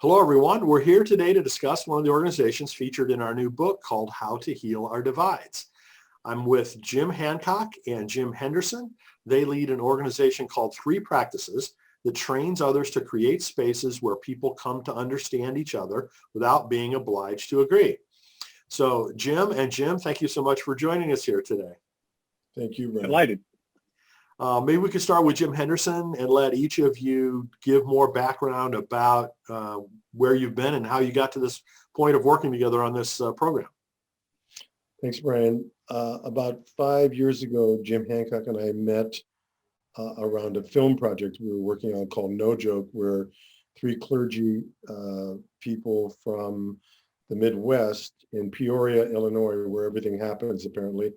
Hello, everyone. We're here today to discuss one of the organizations featured in our new book called How to Heal Our Divides. I'm with Jim Hancock and Jim Henderson. They lead an organization called 3Practices that trains others to create spaces where people come to understand each other without being obliged to agree. So Jim, thank you so much for joining us here today. Thank you, Ron. Delighted. Maybe we could start with Jim Henderson and let each of you give more background about where you've been and how you got to this point of working together on this program. Thanks, Brian. About 5 years ago, Jim Hancock and I met around a film project we were working on called No Joke, where three clergy people from the Midwest in Peoria, Illinois, where everything happens apparently,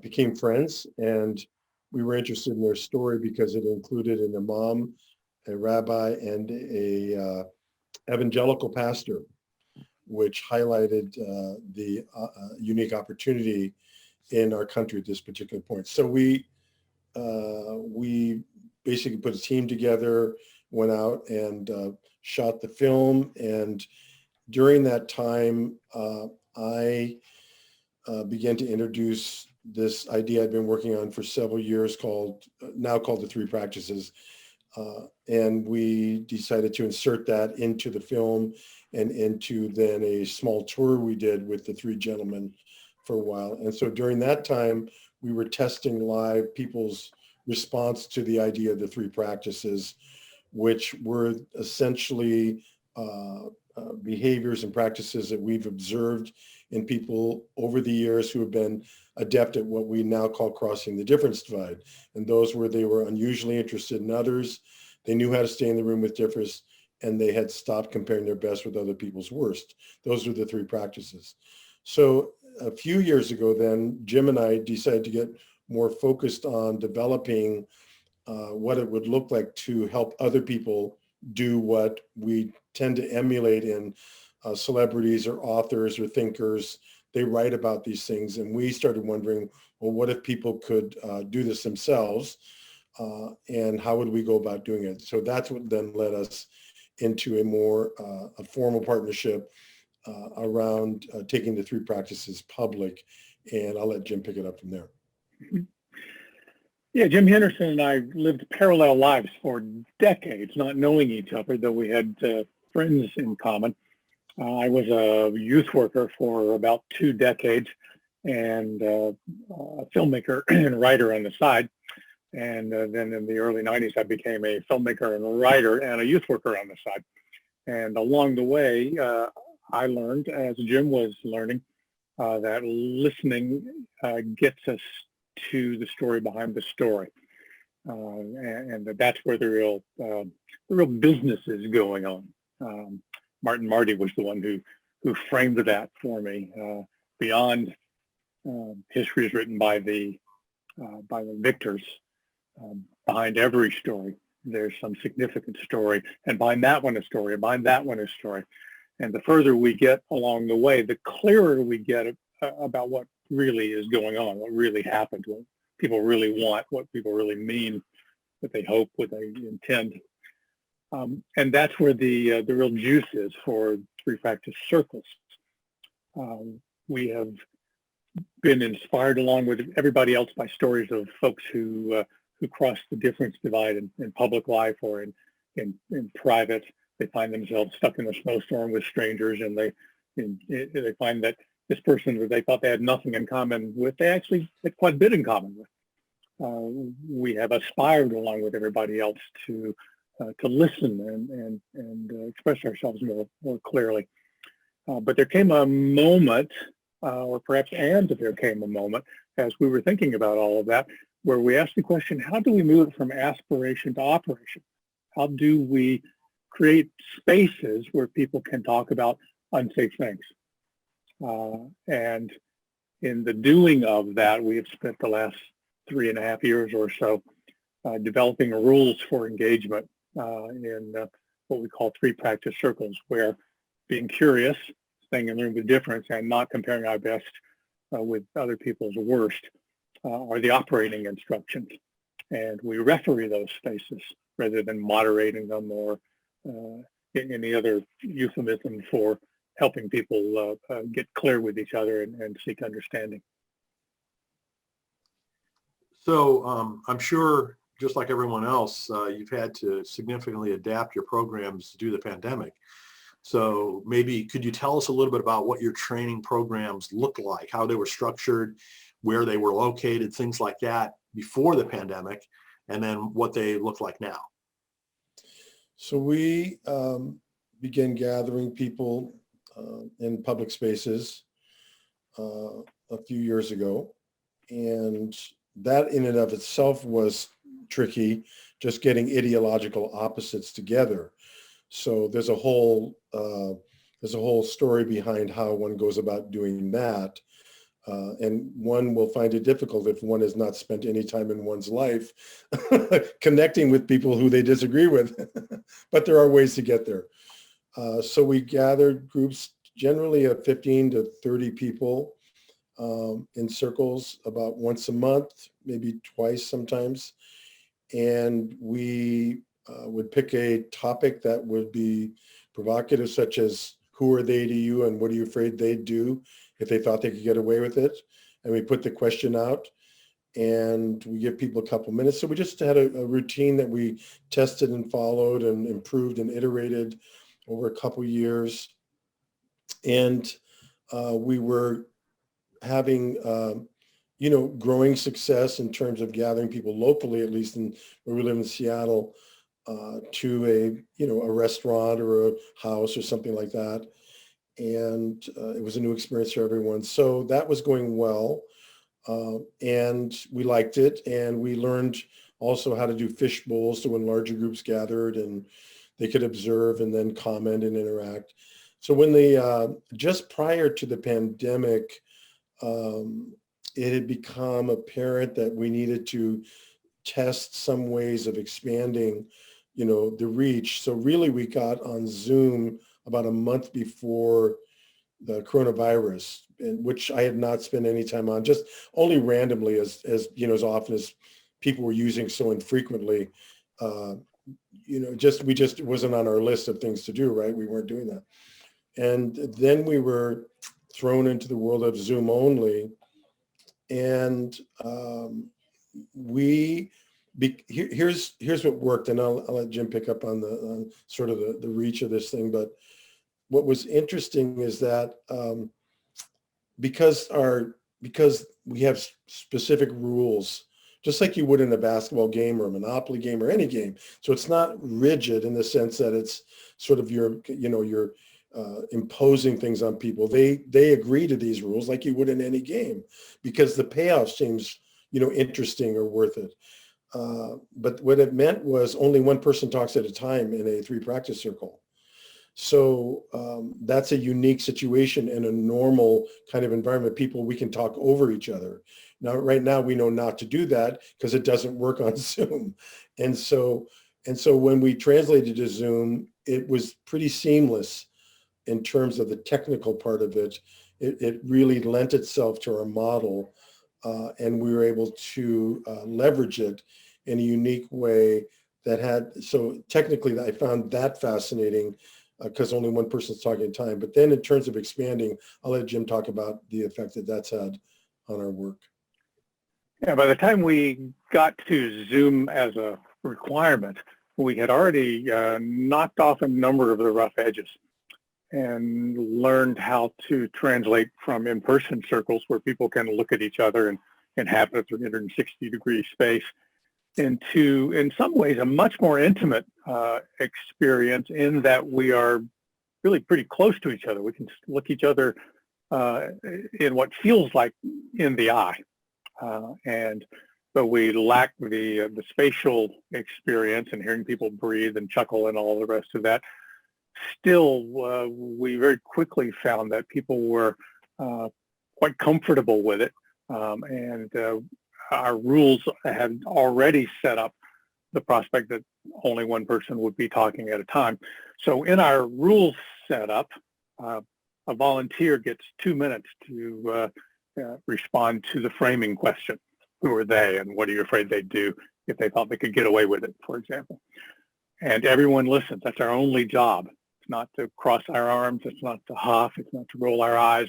became friends, and we were interested in their story because it included an imam, a rabbi, and a evangelical pastor, which highlighted the unique opportunity in our country at this particular point. So we basically put a team together, went out and shot the film, and during that time, I began to introduce this idea I'd been working on for several years now called the 3Practices. And we decided to insert that into the film and into then a small tour we did with the three gentlemen for a while. And so during that time, we were testing live people's response to the idea of the 3Practices, which were essentially behaviors and practices that we've observed in people over the years who have been adept at what we now call crossing the difference divide. And those were, they were unusually interested in others, they knew how to stay in the room with difference, and they had stopped comparing their best with other people's worst. Those were the 3Practices. So a few years ago then, Jim and I decided to get more focused on developing what it would look like to help other people do what we tend to emulate in celebrities or authors or thinkers. They write about these things, and we started wondering, well, what if people could do this themselves, and how would we go about doing it? So that's what then led us into a more a formal partnership around taking the 3Practices public, and I'll let Jim pick it up from there. Yeah, Jim Henderson and I lived parallel lives for decades, not knowing each other, though we had friends in common. I was a youth worker for about 2 decades and a filmmaker and writer on the side. And then in the early 90s, I became a filmmaker and a writer and a youth worker on the side. And along the way, I learned, as Jim was learning, that listening gets us to the story behind the story. And that's where the real business is going on. Martin Marty was the one who framed that for me. Beyond history is written by the victors. Behind every story, there's some significant story, and behind that one a story, and behind that one a story. And the further we get along the way, the clearer we get about what really is going on, what really happened, what people really want, what people really mean, what they hope, what they intend. And that's where the real juice is for 3Practice circles. We have been inspired, along with everybody else, by stories of folks who cross the difference divide in public life or in private. They find themselves stuck in a snowstorm with strangers, and they find that this person that they thought they had nothing in common with, they actually had quite a bit in common with. We have aspired, along with everybody else, to listen and express ourselves more clearly. But there came a moment, or perhaps there came a moment, as we were thinking about all of that, where we asked the question, how do we move from aspiration to operation? How do we create spaces where people can talk about unsafe things? And in the doing of that, we have spent the last 3.5 years or so developing rules for engagement in what we call 3Practice circles, where being curious, staying in the room with difference, and not comparing our best with other people's worst are the operating instructions. And we referee those spaces rather than moderating them or any other euphemism for helping people get clear with each other and seek understanding. So I'm sure, just like everyone else, you've had to significantly adapt your programs due to the pandemic. So maybe could you tell us a little bit about what your training programs look like, how they were structured, where they were located, things like that before the pandemic, and then what they look like now? So we began gathering people in public spaces a few years ago. And that in and of itself was tricky, just getting ideological opposites together. So there's a whole story behind how one goes about doing that. And one will find it difficult if one has not spent any time in one's life connecting with people who they disagree with. But there are ways to get there. So we gathered groups generally of 15 to 30 people in circles about once a month, maybe twice sometimes. And we would pick a topic that would be provocative, such as who are they to you and what are you afraid they'd do if they thought they could get away with it? And we put the question out and we give people a couple minutes. So we just had a routine that we tested and followed and improved and iterated over a couple years. And we were having, growing success in terms of gathering people locally, at least where we live in Seattle, to a restaurant or a house or something like that. And it was a new experience for everyone. So that was going well. And we liked it. And we learned also how to do fish bowls. So when larger groups gathered and they could observe and then comment and interact. So when just prior to the pandemic, it had become apparent that we needed to test some ways of expanding, the reach. So really we got on Zoom about a month before the coronavirus, which I had not spent any time on, just only randomly as often as people were using so infrequently. It wasn't on our list of things to do, right? We weren't doing that. And then we were thrown into the world of Zoom only. And here's what worked, and I'll let Jim pick up on sort of the reach of this thing. But what was interesting is that because we have specific rules, just like you would in a basketball game or a Monopoly game or any game. So it's not rigid in the sense that it's sort of you're imposing things on people. They agree to these rules like you would in any game because the payoff seems, interesting or worth it. But what it meant was only one person talks at a time in a 3-practice circle. So that's a unique situation in a normal kind of environment. We can talk over each other. Now, right now, we know not to do that because it doesn't work on Zoom. And so when we translated to Zoom, it was pretty seamless in terms of the technical part of it. It really lent itself to our model, and we were able to leverage it in a unique way so technically I found that fascinating because only one person's talking at a time. But then in terms of expanding, I'll let Jim talk about the effect that that's had on our work. Yeah, by the time we got to Zoom as a requirement, we had already knocked off a number of the rough edges and learned how to translate from in-person circles where people can look at each other and inhabit a 360-degree space into, in some ways, a much more intimate experience in that we are really pretty close to each other. We can look each other in what feels like in the eye. But we lack the spatial experience and hearing people breathe and chuckle and all the rest of that. Still, we very quickly found that people were quite comfortable with it. And our rules had already set up the prospect that only one person would be talking at a time. So in our rules setup, a volunteer gets 2 minutes to respond to the framing question. Who are they and what are you afraid they'd do if they thought they could get away with it, for example. and everyone listens. That's our only job. It's not to cross our arms. It's not to huff. It's not to roll our eyes,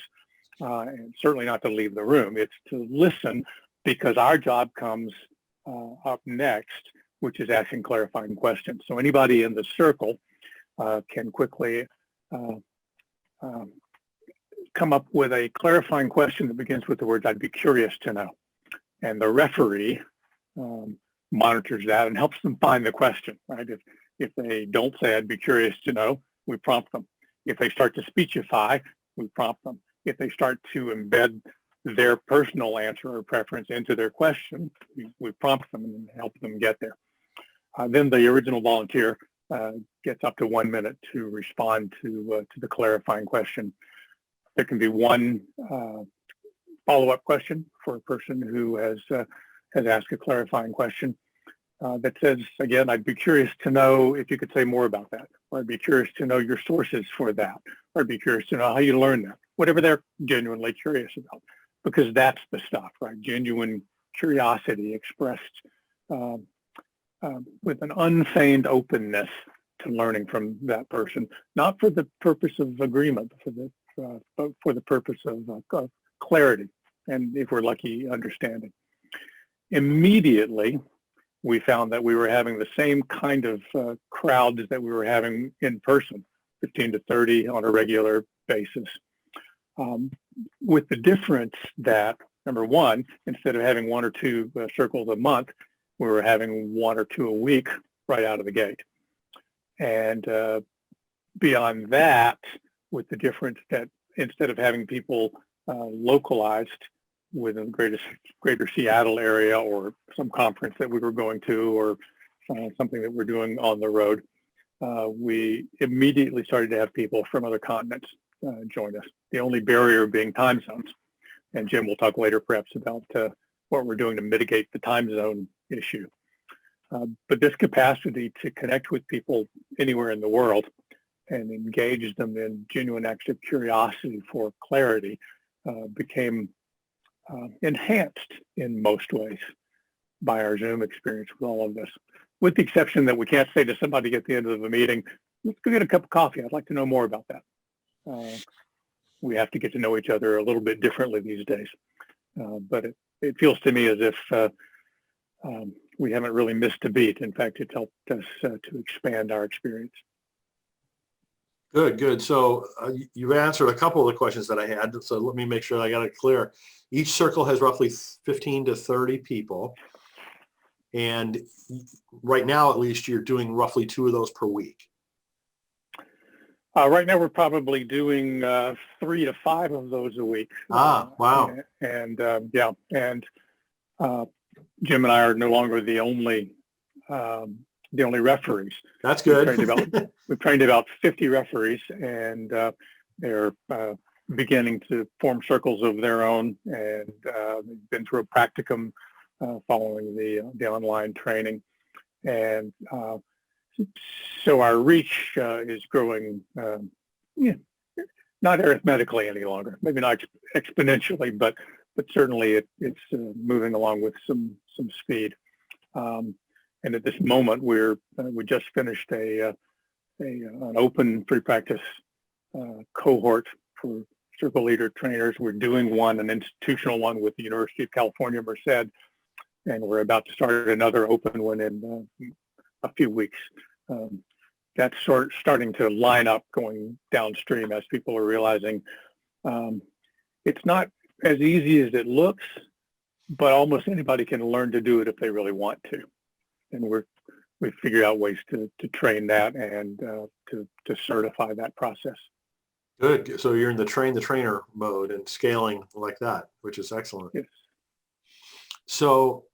and certainly not to leave the room. It's to listen, because our job comes up next, which is asking clarifying questions. So anybody in the circle can quickly come up with a clarifying question that begins with the words, "I'd be curious to know." And the referee monitors that and helps them find the question, right? If they don't say, "I'd be curious to know," we prompt them. If they start to speechify, we prompt them. If they start to embed their personal answer or preference into their question, we prompt them and help them get there. Then the original volunteer gets up to 1 minute to respond to the clarifying question. There can be one follow-up question for a person who has asked a clarifying question that says, again, "I'd be curious to know if you could say more about that," or "I'd be curious to know your sources for that," or "I'd be curious to know how you learned that," whatever they're genuinely curious about, because that's the stuff, right? Genuine curiosity expressed with an unfeigned openness to learning from that person, not for the purpose of agreement, but for the purpose of clarity, and if we're lucky, understanding. Immediately, we found that we were having the same kind of crowds that we were having in person, 15 to 30 on a regular basis, with the difference that, number one, instead of having 1 or 2 circles a month, we were having 1 or 2 a week right out of the gate. And beyond that, with the difference that instead of having people localized within the greater Seattle area or some conference that we were going to, or something that we're doing on the road, we immediately started to have people from other continents join us. The only barrier being time zones. And Jim will talk later perhaps about what we're doing to mitigate the time zone issue. But this capacity to connect with people anywhere in the world and engage them in genuine acts of curiosity for clarity became enhanced in most ways by our Zoom experience with all of this, with the exception that we can't say to somebody at the end of the meeting, "Let's go get a cup of coffee. I'd like to know more about that." We have to get to know each other a little bit differently these days. But it feels to me as if we haven't really missed a beat. In fact, it's helped us to expand our experience. Good, good. So you've answered a couple of the questions that I had. So let me make sure I got it clear. Each circle has roughly 15 to 30 people. And right now, at least, you're doing roughly 2 of those per week. Right now, we're probably doing 3 to 5 of those a week. Wow. And yeah, and Jim and I are no longer the only referees. That's good. We've trained about 50 referees, and they're beginning to form circles of their own, and they've been through a practicum following the online training. And so our reach is growing, not arithmetically any longer, maybe not exponentially, but certainly it's moving along with some speed. And at this moment, we just finished an open 3Practice cohort for circle leader trainers. We're doing an institutional one with the University of California, Merced, and we're about to start another open one in a few weeks. That's starting to line up going downstream as people are realizing it's not as easy as it looks, but almost anybody can learn to do it if they really want to. And we've figured out ways to train that and to certify that process. Good. So you're in the train the trainer mode and scaling like that, which is excellent. Yes. So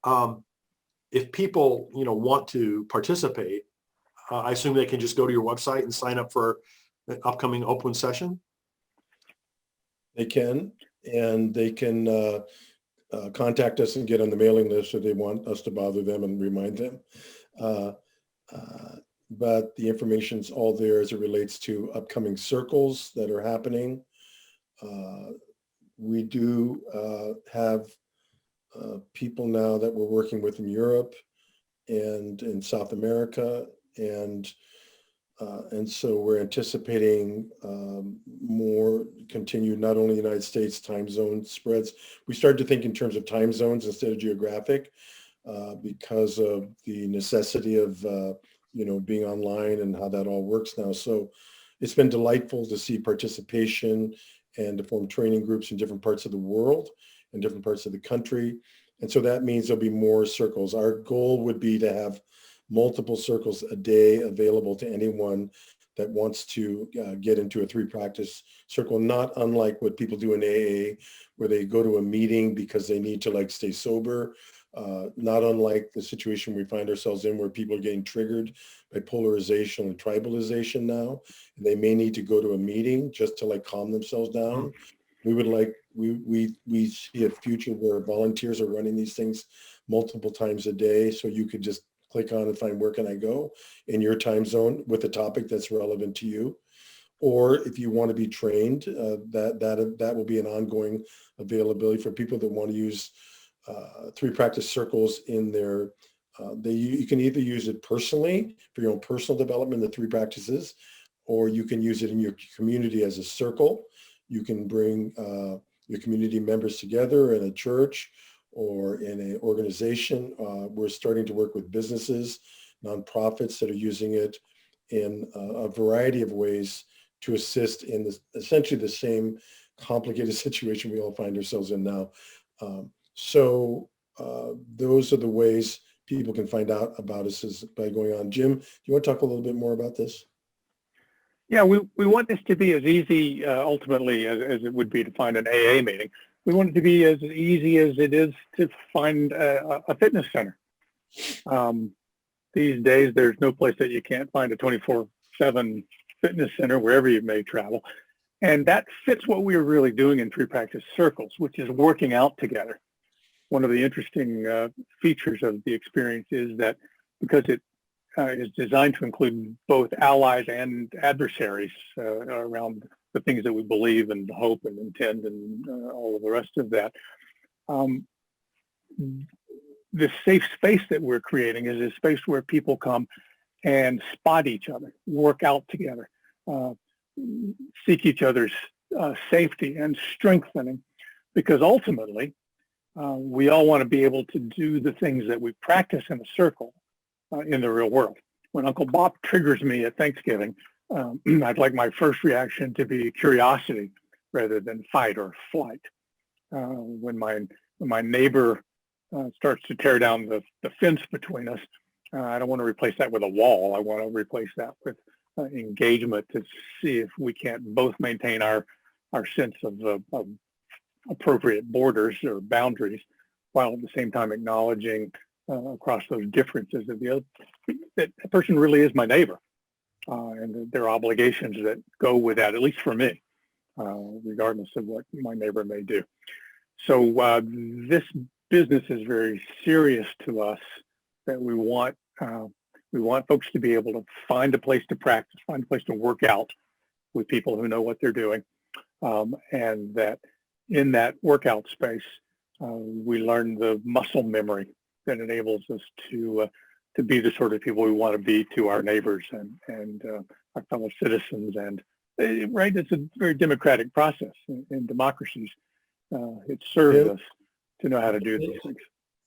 if people want to participate, I assume they can just go to your website and sign up for an upcoming open session? They can, and they can contact us and get on the mailing list if they want us to bother them and remind them. But the information's all there as it relates to upcoming circles that are happening. We do have people now that we're working with in Europe and in South America And so we're anticipating more continued, not only United States time zone spreads. We started to think in terms of time zones instead of geographic because of the necessity of, being online and how that all works now. So it's been delightful to see participation and to form training groups in different parts of the world and different parts of the country. And so that means there'll be more circles. Our goal would be to have multiple circles a day available to anyone that wants to get into a 3-practice circle, not unlike what people do in AA, where they go to a meeting because they need to stay sober. Not unlike the situation we find ourselves in where people are getting triggered by polarization and tribalization now. And they may need to go to a meeting just to calm themselves down. We would we see a future where volunteers are running these things multiple times a day. So you could just click on and find where can I go in your time zone with a topic that's relevant to you. Or if you want to be trained, that will be an ongoing availability for people that want to use 3-practice circles in their, you can either use it personally for your own personal development, the 3 practices, or you can use it in your community as a circle. You can bring your community members together in a church or in an organization. We're starting to work with businesses, nonprofits that are using it in a variety of ways to assist in essentially the same complicated situation we all find ourselves in now. So those are the ways people can find out about us is by going on. Jim, do you want to talk a little bit more about this? Yeah, we want this to be as easy ultimately as it would be to find an AA meeting. We want it to be as easy as it is to find a fitness center. These days, there's no place that you can't find a 24/7 fitness center wherever you may travel. And that fits what we're really doing in 3-practice circles, which is working out together. One of the interesting features of the experience is that because it is designed to include both allies and adversaries around the things that we believe and hope and intend and all of the rest of that. The safe space that we're creating is a space where people come and spot each other, work out together, seek each other's safety and strengthening, because ultimately we all want to be able to do the things that we practice in a circle in the real world. When Uncle Bob triggers me at Thanksgiving, I'd like my first reaction to be curiosity rather than fight or flight. When my neighbor starts to tear down the fence between us, I don't want to replace that with a wall. I want to replace that with engagement to see if we can't both maintain our sense of appropriate borders or boundaries, while at the same time acknowledging across those differences that a person really is my neighbor, and there are obligations that go with that, at least for me, regardless of what my neighbor may do. So this business is very serious to us, that we want folks to be able to find a place to practice, find a place to work out with people who know what they're doing, and that in that workout space, we learn the muscle memory that enables us to be the sort of people we want to be to our neighbors and our fellow citizens. And right, it's a very democratic process in democracies. It serves us to know how to do these things.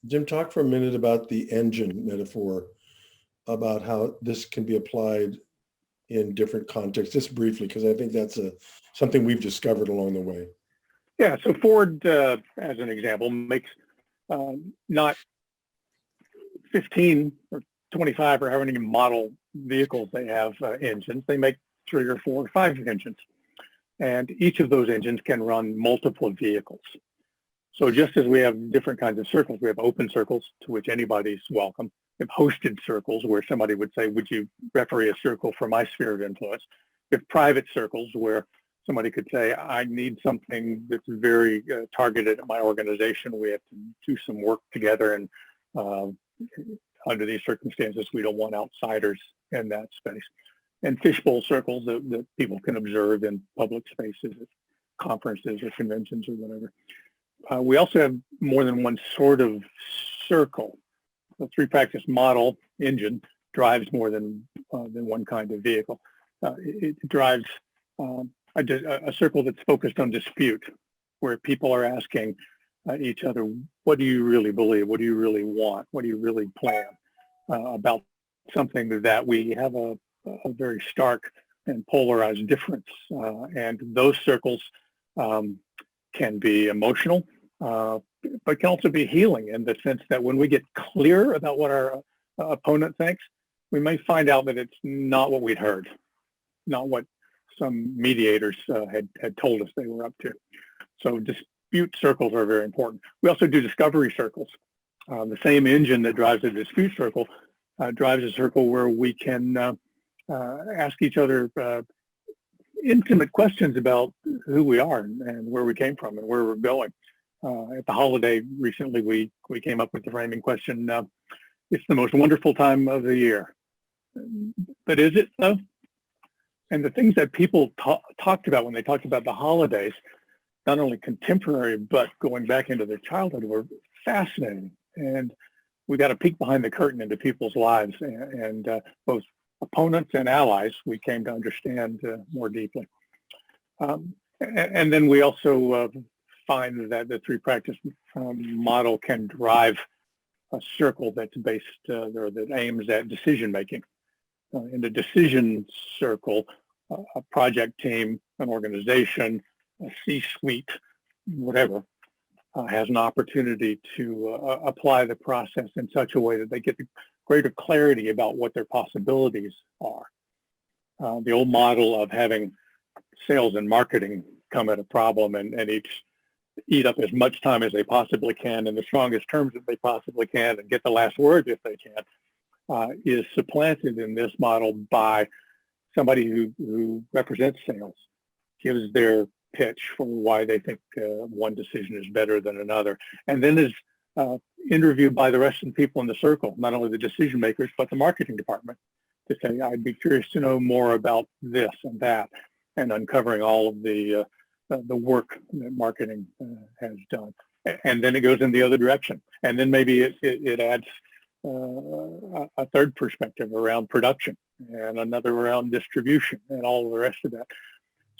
Jim, talk for a minute about the engine metaphor, about how this can be applied in different contexts, just briefly, because I think that's something we've discovered along the way. Yeah, so Ford, as an example, makes not 15 or 25 or however many model vehicles they have engines. They make 3 or 4 or 5 engines. And each of those engines can run multiple vehicles. So just as we have different kinds of circles, we have open circles to which anybody's welcome. We have hosted circles where somebody would say, would you referee a circle for my sphere of influence? We have private circles where somebody could say, I need something that's very targeted at my organization. We have to do some work together, and under these circumstances, we don't want outsiders in that space. And fishbowl circles that people can observe in public spaces, at conferences or conventions or whatever. We also have more than one sort of circle. The 3-practice model engine drives more than one kind of vehicle. It drives a circle that's focused on dispute, where people are asking each other, what do you really believe? What do you really want? What do you really plan about something that we have a very stark and polarized difference? And those circles can be emotional, but can also be healing in the sense that when we get clear about what our opponent thinks, we may find out that it's not what we'd heard, not what some mediators had told us they were up to. So dispute circles are very important. We also do discovery circles. The same engine that drives a dispute circle drives a circle where we can ask each other intimate questions about who we are and where we came from and where we're going. At the holiday recently, we came up with the framing question, it's the most wonderful time of the year. But is it though? And the things that people talked about when they talked about the holidays, not only contemporary, but going back into their childhood, were fascinating. And we got a peek behind the curtain into people's lives, and both opponents and allies we came to understand more deeply. And then we also find that the 3Practice model can drive a circle that's based or that aims at decision making. In the decision circle, a project team, an organization, a C-suite, whatever, has an opportunity to apply the process in such a way that they get greater clarity about what their possibilities are. The old model of having sales and marketing come at a problem and each eat up as much time as they possibly can in the strongest terms that they possibly can and get the last word if they can, is supplanted in this model by somebody who represents sales, gives their pitch for why they think one decision is better than another, and then is interviewed by the rest of the people in the circle, not only the decision makers, but the marketing department, to say, I'd be curious to know more about this and that, and uncovering all of the work that marketing has done. And then it goes in the other direction. And then maybe it adds a third perspective around production and another around distribution and all of the rest of that.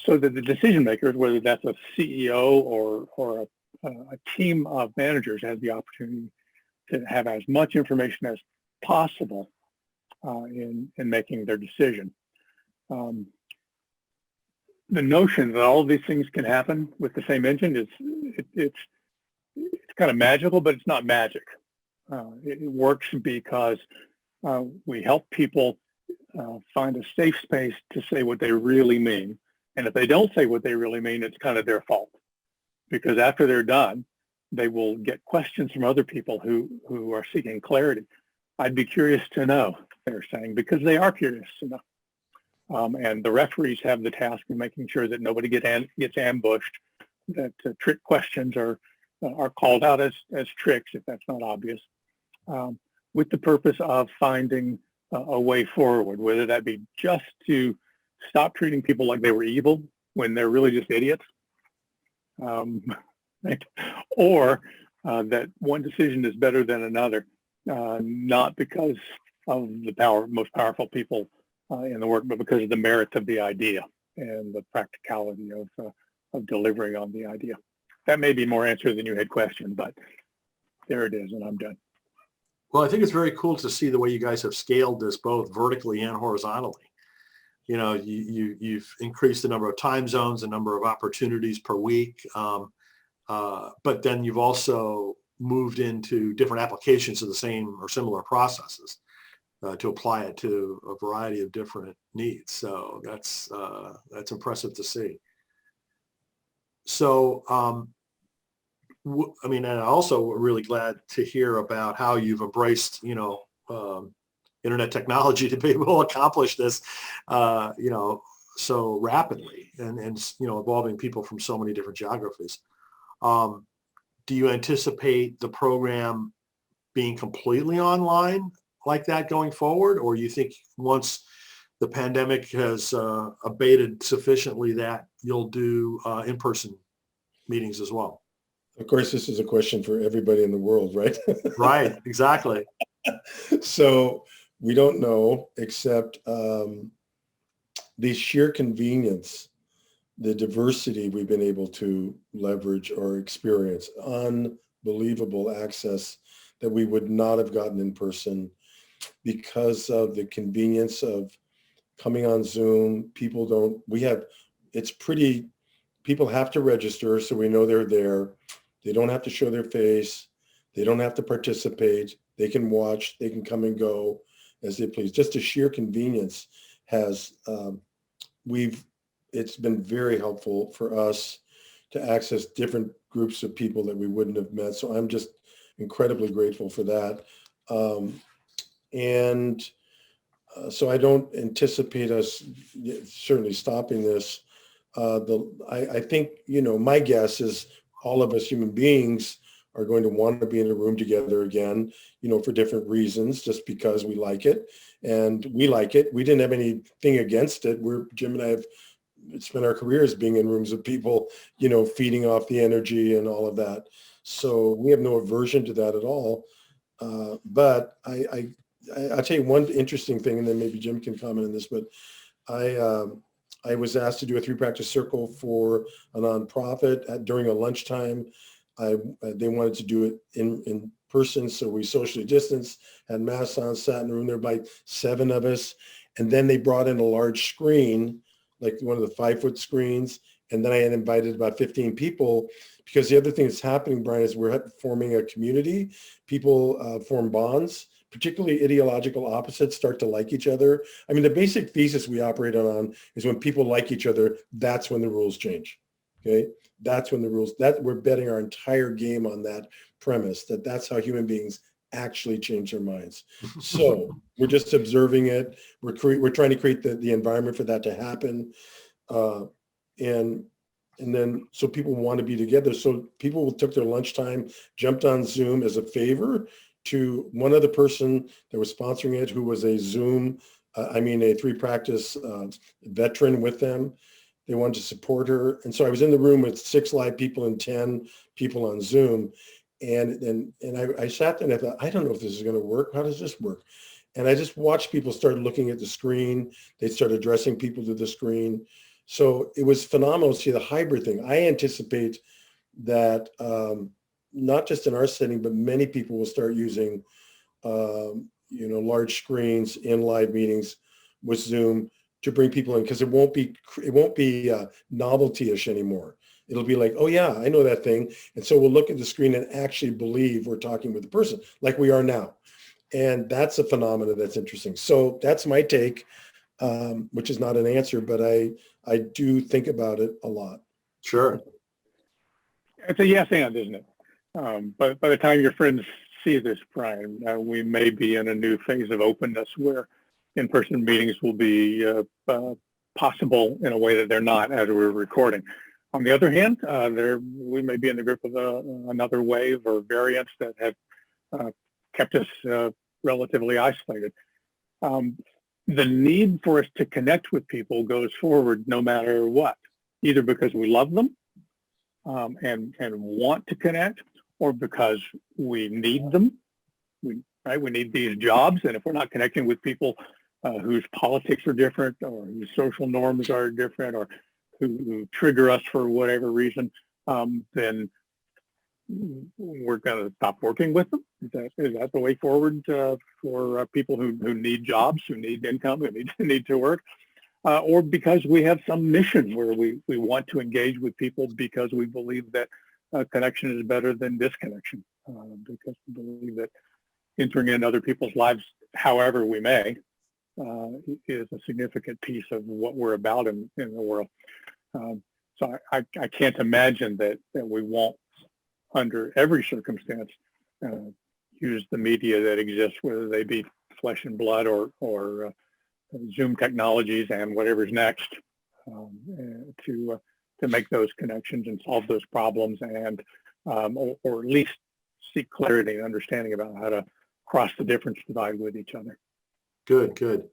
So that the decision makers, whether that's a CEO or a team of managers, has the opportunity to have as much information as possible in making their decision. The notion that all of these things can happen with the same engine it's kind of magical, but it's not magic. It works because we help people find a safe space to say what they really mean. And if they don't say what they really mean, it's kind of their fault. Because after they're done, they will get questions from other people who are seeking clarity. I'd be curious to know, they're saying, because they are curious to know. And the referees have the task of making sure that nobody gets ambushed, that trick questions are called out as tricks, if that's not obvious, with the purpose of finding a way forward, whether that be just to stop treating people like they were evil when they're really just idiots, or that one decision is better than another, not because of the most powerful people in the work, but because of the merits of the idea and the practicality of delivering on the idea. That may be more answer than you had questioned, but there it is, and I'm done. Well, I think it's very cool to see the way you guys have scaled this both vertically and horizontally. You know, you've increased the number of time zones, the number of opportunities per week, but then you've also moved into different applications of the same or similar processes to apply it to a variety of different needs. So that's impressive to see. So, I mean, and I also really glad to hear about how you've embraced, internet technology to be able to accomplish this, so rapidly and involving people from so many different geographies. Do you anticipate the program being completely online like that going forward, or you think once the pandemic has abated sufficiently that you'll do in-person meetings as well? Of course, this is a question for everybody in the world, right? Right, exactly. So We don't know, except the sheer convenience, the diversity we've been able to leverage or experience, unbelievable access that we would not have gotten in person because of the convenience of coming on Zoom. People have to register so we know they're there. They don't have to show their face. They don't have to participate. They can watch, they can come and go as they please. Just a sheer convenience has, it's been very helpful for us to access different groups of people that we wouldn't have met. So I'm just incredibly grateful for that. So I don't anticipate us certainly stopping this. I think, my guess is all of us human beings are going to want to be in a room together again, for different reasons, just because we like it. And we like it. We didn't have anything against it. Jim and I have spent our careers being in rooms of people, feeding off the energy and all of that. So we have no aversion to that at all. But I'll tell you one interesting thing, and then maybe Jim can comment on this, but I was asked to do a 3Practice circle for a nonprofit during a lunchtime. They wanted to do it in person, so we socially distanced, had masks on, sat in the room. There were like 7 of us, and then they brought in a large screen, like one of the 5-foot screens, and then I had invited about 15 people, because the other thing that's happening, Brian, is we're forming a community. People form bonds. Particularly ideological opposites start to like each other. I mean, the basic thesis we operate on is when people like each other, that's when the rules change. Okay, that's when the rules. That we're betting our entire game on that premise. That's how human beings actually change their minds. So we're just observing it. We're trying to create the environment for that to happen, and then so people want to be together. So people took their lunchtime, jumped on Zoom as a favor to one other person that was sponsoring it, who was a Zoom, a 3Practice veteran with them. They wanted to support her. And so I was in the room with 6 live people and 10 people on Zoom. And I sat there and I thought, I don't know if this is going to work. How does this work? And I just watched people start looking at the screen. They started addressing people to the screen. So it was phenomenal to see the hybrid thing. I anticipate that not just in our setting, but many people will start using, large screens in live meetings with Zoom to bring people in, because it won't be novelty-ish anymore. It'll be like, oh yeah, I know that thing. And so we'll look at the screen and actually believe we're talking with the person like we are now. And that's a phenomenon that's interesting. So that's my take, which is not an answer, but I do think about it a lot. Sure. It's a yes and, isn't it? But by the time your friends see this, Brian, we may be in a new phase of openness where in-person meetings will be possible in a way that they're not as we're recording. On the other hand, we may be in the grip of another wave or variants that have kept us relatively isolated. The need for us to connect with people goes forward no matter what, either because we love them and want to connect, or because we need them. We need these jobs, and if we're not connecting with people whose politics are different, or whose social norms are different, or who trigger us for whatever reason, then we're going to stop working with them. Is that the way forward for people who need jobs, who need income, who need to work? Or because we have some mission where we want to engage with people because we believe that connection is better than disconnection, because we believe that entering in other people's lives however we may is a significant piece of what we're about in the world. So I can't imagine that we won't, under every circumstance, use the media that exists, whether they be flesh and blood or Zoom technologies and whatever's next, to make those connections and solve those problems, and or at least seek clarity and understanding about how to cross the difference divide with each other. Good.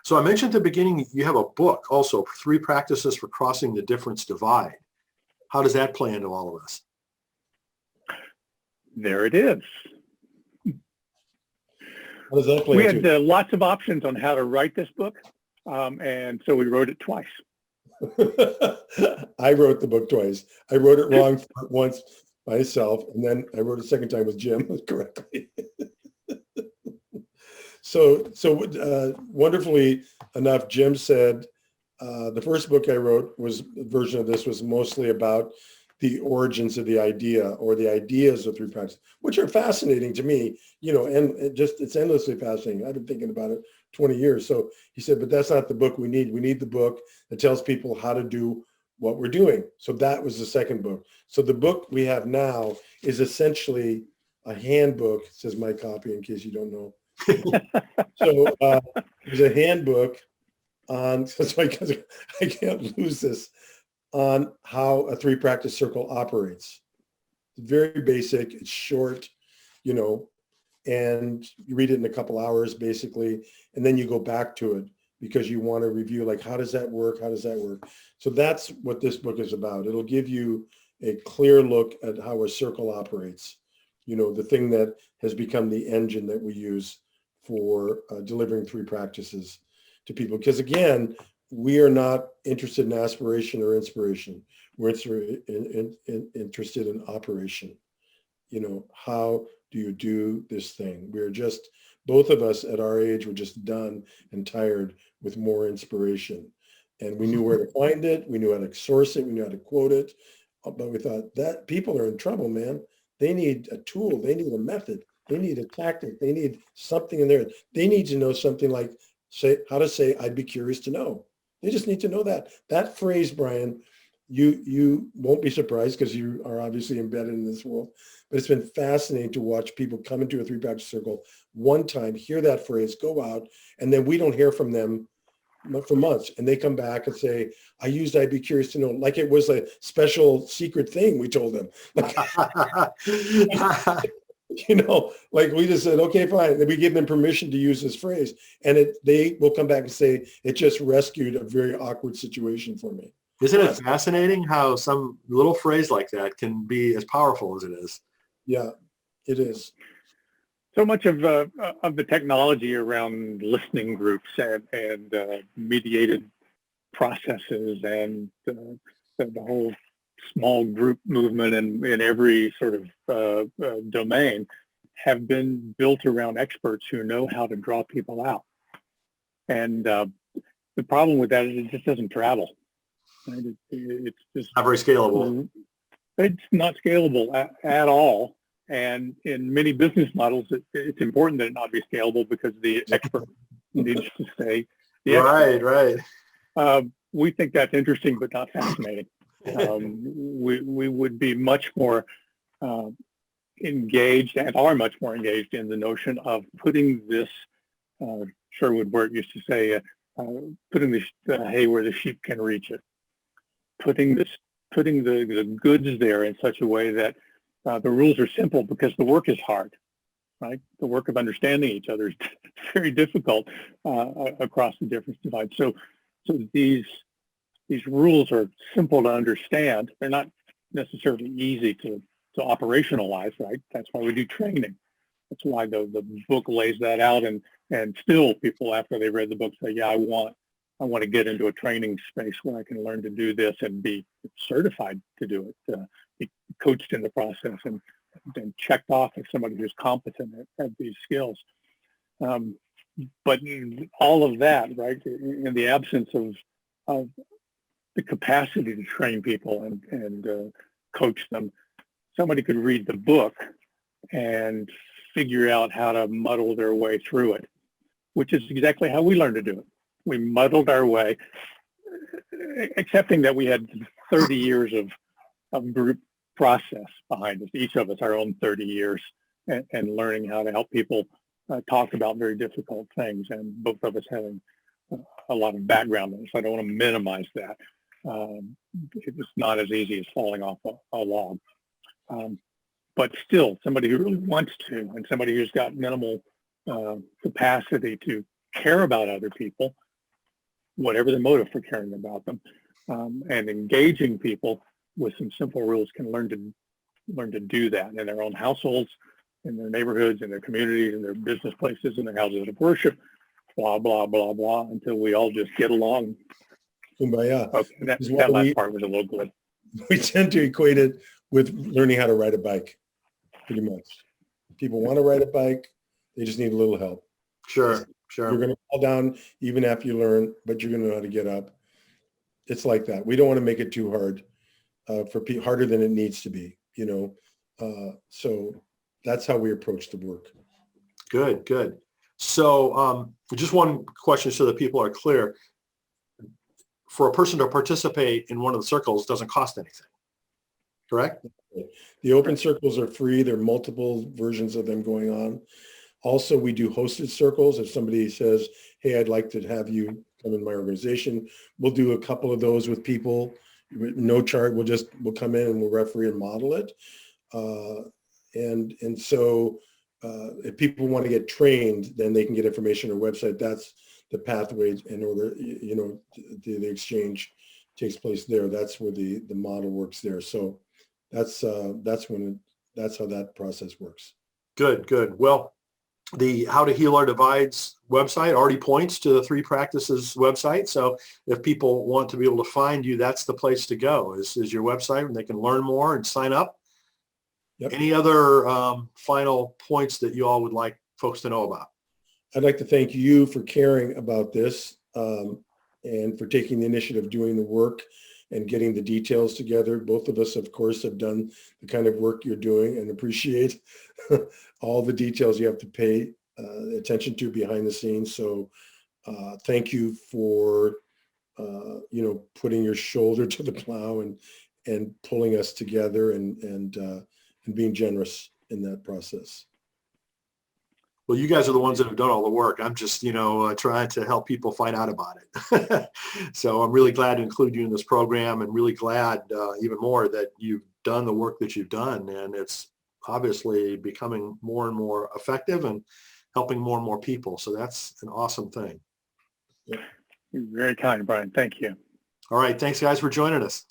So I mentioned at the beginning, you have a book also, 3 Practices for Crossing the Difference Divide. How does that play into all of this? There it is. How does that play We into had lots of options on how to write this book, and so we wrote it twice. I wrote the book twice. I wrote it wrong once myself, and then I wrote it a second time with Jim correctly. So wonderfully enough, Jim said the first book I wrote was a version of this was mostly about the origins of the idea or the ideas of 3Practices, which are fascinating to me, and it's endlessly fascinating. I've been thinking about it 20 years. So he said, but that's not the book we need. We need the book that tells people how to do what we're doing. So that was the second book. So the book we have now is essentially a handbook, says my copy in case you don't know. So there's a handbook on, so I can't lose this, on how a 3-practice circle operates. It's very basic, it's short, and you read it in a couple hours basically, and then you go back to it because you want to review, like, how does that work? How does that work? So that's what this book is about. It'll give you a clear look at how a circle operates, the thing that has become the engine that we use for delivering 3 practices to people. Because again, we are not interested in aspiration or inspiration. We're interested in operation. How do you do this thing? We're just, both of us at our age, were just done and tired with more inspiration. And we knew where to find it. We knew how to source it. We knew how to quote it. But we thought that people are in trouble, man. They need a tool. They need a method. They need a tactic. They need something in there. They need to know something like how to say, I'd be curious to know. They just need to know that. That phrase, Brian, you won't be surprised because you are obviously embedded in this world, but it's been fascinating to watch people come into a 3-practice circle one time, hear that phrase, go out, and then we don't hear from them for months. And they come back and say, I used I'd be curious to know, like it was a special secret thing we told them. Like we just said, okay, fine. Then we give them permission to use this phrase. And they will come back and say, it just rescued a very awkward situation for me. Isn't it fascinating how some little phrase like that can be as powerful as it is? Yeah, it is. So much of the technology around listening groups and mediated processes and the whole small group movement in every sort of domain have been built around experts who know how to draw people out. And the problem with that is it just doesn't travel. Right? It's just not very scalable. It's not scalable at all. And in many business models, it's important that it not be scalable because the expert needs to stay. Right. We think that's interesting, but not fascinating. We would be much more engaged and are much more engaged in the notion of putting this, Sherwood Wirt used to say, putting the hay where the sheep can reach it. Putting the goods there in such a way that the rules are simple because the work is hard, right? The work of understanding each other is very difficult across the different divides. So these rules are simple to understand. They're not necessarily easy to operationalize, right? That's why we do training. That's why the book lays that out. And still people, after they read the book, say, yeah, I want to get into a training space where I can learn to do this and be certified to do it, be coached in the process and checked off as somebody who's competent at these skills. But all of that, right, in the absence of the capacity to train people and coach them, somebody could read the book and figure out how to muddle their way through it, which is exactly how we learned to do it. We muddled our way, accepting that we had 30 years of group process behind us, each of us our own 30 years, and learning how to help people talk about very difficult things, and both of us having a lot of background in it, so I don't want to minimize that. It's not as easy as falling off a log. But still, somebody who really wants to, and somebody who's got minimal capacity to care about other people, whatever the motive for caring about them, and engaging people with some simple rules, can learn to do that in their own households, in their neighborhoods, in their communities, in their business places, in their houses of worship, blah, blah, blah, blah, until we all just get along. Kumbaya. Okay, that last part was a little glib. We tend to equate it with learning how to ride a bike, pretty much. People want to ride a bike. They just need a little help. Sure. You're going to fall down even after you learn, but you're going to know how to get up. It's like that. We don't want to make it too hard, harder than it needs to be, so that's how we approach the work. Good. So just one question so that people are clear. For a person to participate in one of the circles doesn't cost anything, correct? The open circles are free. There are multiple versions of them going on. Also, we do hosted circles. If somebody says, hey, I'd like to have you come in my organization, we'll do a couple of those with people. No charge. We'll come in and we'll referee and model it. And so if people want to get trained, then they can get information on our website. That's the pathway in order, the exchange takes place there. That's where the model works there. So that's how that process works. Good. Well, the How to Heal Our Divides website already points to the 3Practices website. So if people want to be able to find you, that's the place to go, is your website, and they can learn more and sign up. Yep. Any other final points that you all would like folks to know about? I'd like to thank you for caring about this and for taking the initiative, doing the work and getting the details together. Both of us, of course, have done the kind of work you're doing and appreciate all the details you have to pay attention to behind the scenes. So thank you for, putting your shoulder to the plow and pulling us together and being generous in that process. Well, you guys are the ones that have done all the work. I'm just, trying to help people find out about it. So I'm really glad to include you in this program, and really glad even more that you've done the work that you've done. And it's obviously becoming more and more effective and helping more and more people. So that's an awesome thing. You're very kind, Brian. Thank you. All right. Thanks, guys, for joining us.